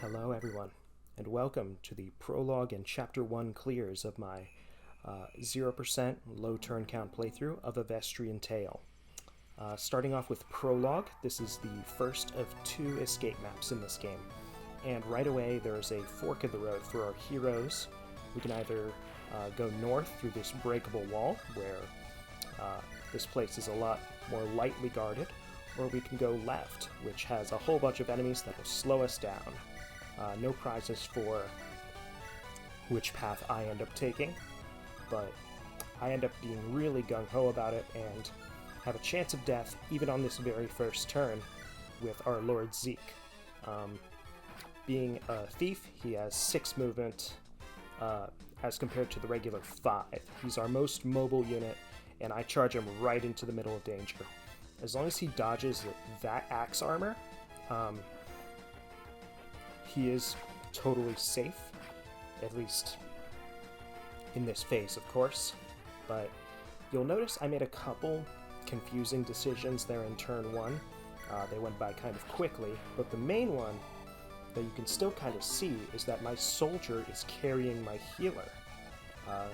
Hello everyone, and welcome to the Prologue and Chapter 1 clears of my 0% low turn count playthrough of a Vestrian Tale. Starting off with Prologue, this is the first of 2 escape maps in this game, and right away there's a fork of the road for our heroes. We can either go north through this breakable wall, where this place is a lot more lightly guarded, or we can go left, which has a whole bunch of enemies that will slow us down. No prizes for which path I end up taking, but I end up being really gung-ho about it and have a chance of death even on this very first turn with our Lord Zeke. Being a thief, he has 6 movement as compared to the regular 5. He's our most mobile unit, and I charge him right into the middle of danger. As long as he dodges that axe armor, he is totally safe, at least in this phase, of course. But you'll notice I made a couple confusing decisions there in turn 1. They went by kind of quickly, but the main one that you can still kind of see is that my soldier is carrying my healer.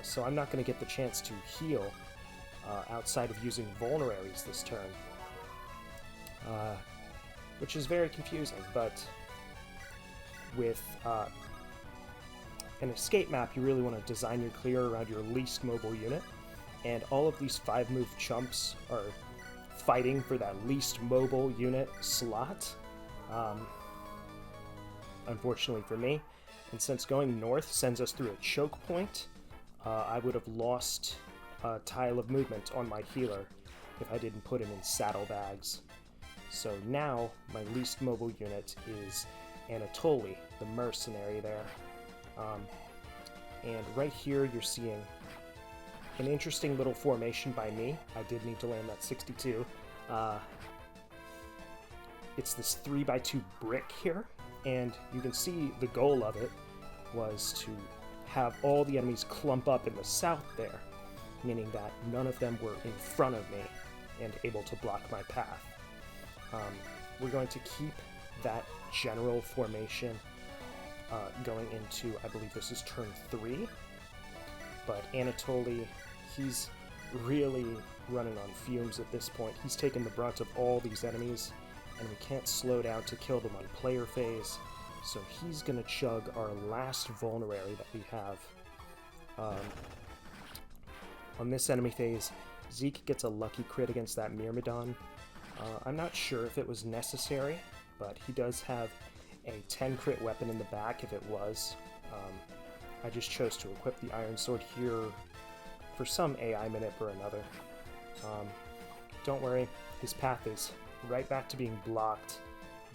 So I'm not going to get the chance to heal outside of using vulneraries this turn, which is very confusing, but with an escape map, you really want to design your clear around your least mobile unit, and all of these 5-move chumps are fighting for that least mobile unit slot, unfortunately for me. And since going north sends us through a choke point, I would have lost a tile of movement on my healer if I didn't put him in saddlebags. So now my least mobile unit is Anatoly, the mercenary there. And right here you're seeing an interesting little formation by me. I did need to land that 62. It's this 3x2 brick here, and you can see the goal of it was to have all the enemies clump up in the south there, meaning that none of them were in front of me and able to block my path. We're going to keep that general formation going into, I believe this is turn 3, but Anatoly, he's really running on fumes at this point. He's taken the brunt of all these enemies, and we can't slow down to kill them on player phase, so he's going to chug our last vulnerary that we have. On this enemy phase, Zeke gets a lucky crit against that Myrmidon. I'm not sure if it was necessary, but he does have a 10 crit weapon in the back if it was. I just chose to equip the Iron Sword here for some AI minute or another. Don't worry, his path is right back to being blocked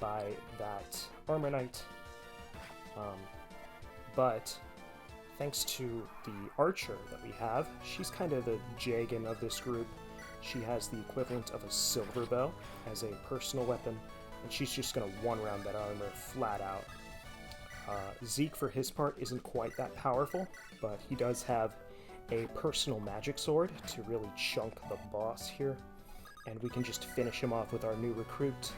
by that Armor Knight. But thanks to the Archer that we have, she's kind of the Jagen of this group. She has the equivalent of a silver bow as a personal weapon, and she's just going to one-round that armor flat out. Zeke, for his part, isn't quite that powerful, but he does have a personal magic sword to really chunk the boss here, and we can just finish him off with our new recruit.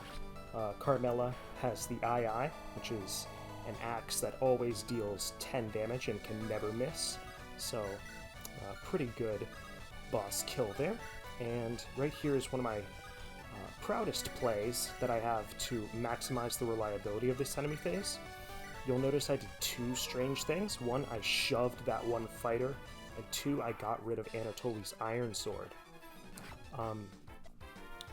Carmela has the II, which is an axe that always deals 10 damage and can never miss, so pretty good boss kill there. And right here is one of my proudest plays that I have to maximize the reliability of this enemy phase. You'll notice I did 2 strange things. 1, I shoved that one fighter, and 2, I got rid of Anatoly's Iron Sword.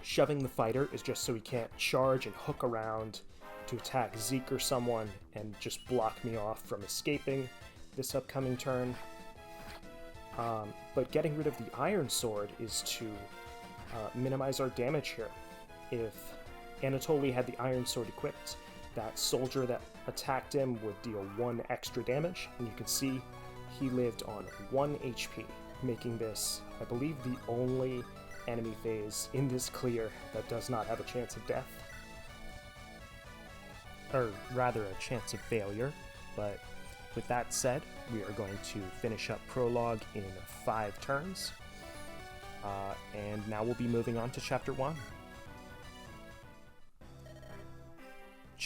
Shoving the fighter is just so he can't charge and hook around to attack Zeke or someone and just block me off from escaping this upcoming turn. But getting rid of the Iron Sword is to minimize our damage here. If Anatoly had the Iron Sword equipped, that soldier that attacked him would deal 1 extra damage, and you can see he lived on 1 HP, making this, I believe, the only enemy phase in this clear that does not have a chance of death. Or rather, a chance of failure, but with that said, we are going to finish up Prologue in 5 turns, and now we'll be moving on to Chapter 1.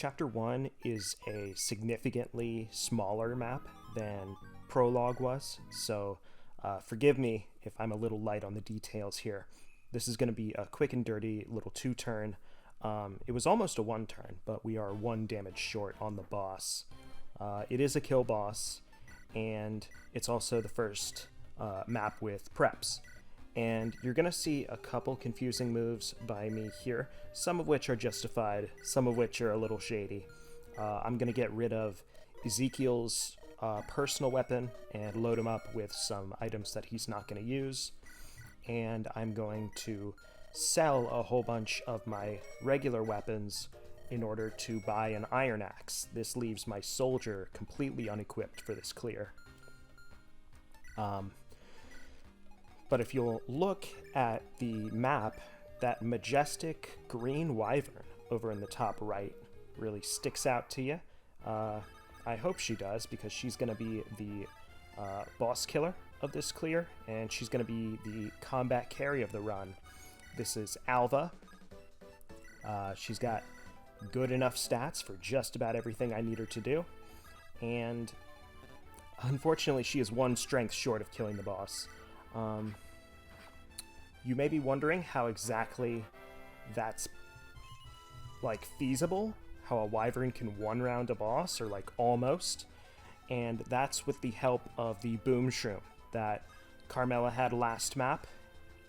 Chapter 1 is a significantly smaller map than Prologue was, so forgive me if I'm a little light on the details here. This is going to be a quick and dirty little 2-turn. It was almost a 1-turn, but we are 1 damage short on the boss. It is a kill boss, and it's also the first map with preps. And you're going to see a couple confusing moves by me here, some of which are justified, some of which are a little shady. I'm going to get rid of Ezekiel's personal weapon and load him up with some items that he's not going to use. And I'm going to sell a whole bunch of my regular weapons in order to buy an iron axe. This leaves my soldier completely unequipped for this clear. But if you'll look at the map, that majestic green wyvern over in the top right really sticks out to you. I hope she does, because she's going to be the boss killer of this clear, and she's going to be the combat carry of the run. This is Alva. She's got good enough stats for just about everything I need her to do, and unfortunately she is 1 strength short of killing the boss. You may be wondering how exactly that's like feasible, how a wyvern can 1-round a boss, or like almost, and that's with the help of the boom shroom that Carmela had last map.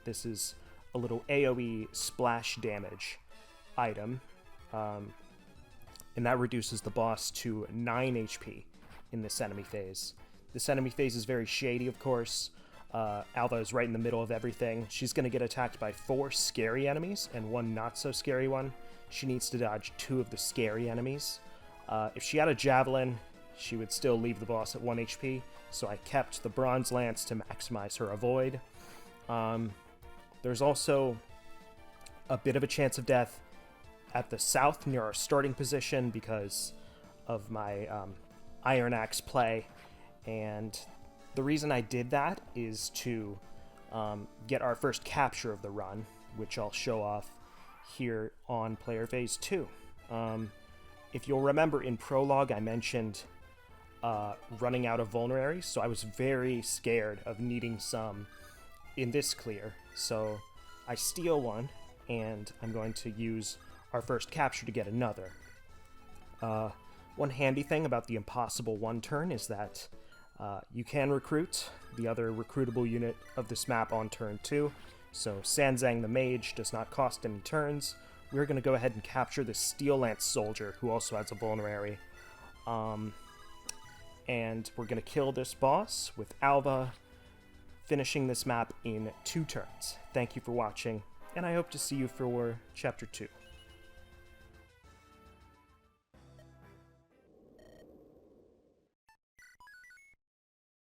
This is a little AoE splash damage item, and that reduces the boss to 9 HP in this enemy phase. This enemy phase is very shady, of course. Alva is right in the middle of everything. She's going to get attacked by 4 scary enemies and 1 not-so-scary one. She needs to dodge 2 of the scary enemies. If she had a javelin, she would still leave the boss at 1 HP, so I kept the bronze lance to maximize her avoid. There's also a bit of a chance of death at the south near our starting position because of my iron axe play, and the reason I did that is to get our first capture of the run, which I'll show off here on player phase 2. If you'll remember, in Prologue I mentioned running out of vulneraries, so I was very scared of needing some in this clear, so I steal one, and I'm going to use our first capture to get another. One handy thing about the impossible 1-turn is that you can recruit the other recruitable unit of this map on turn 2, so Sanzang the Mage does not cost any turns. We're going to go ahead and capture the Steel Lance Soldier, who also has a vulnerary. And we're going to kill this boss with Alva, finishing this map in 2 turns. Thank you for watching, and I hope to see you for Chapter 2.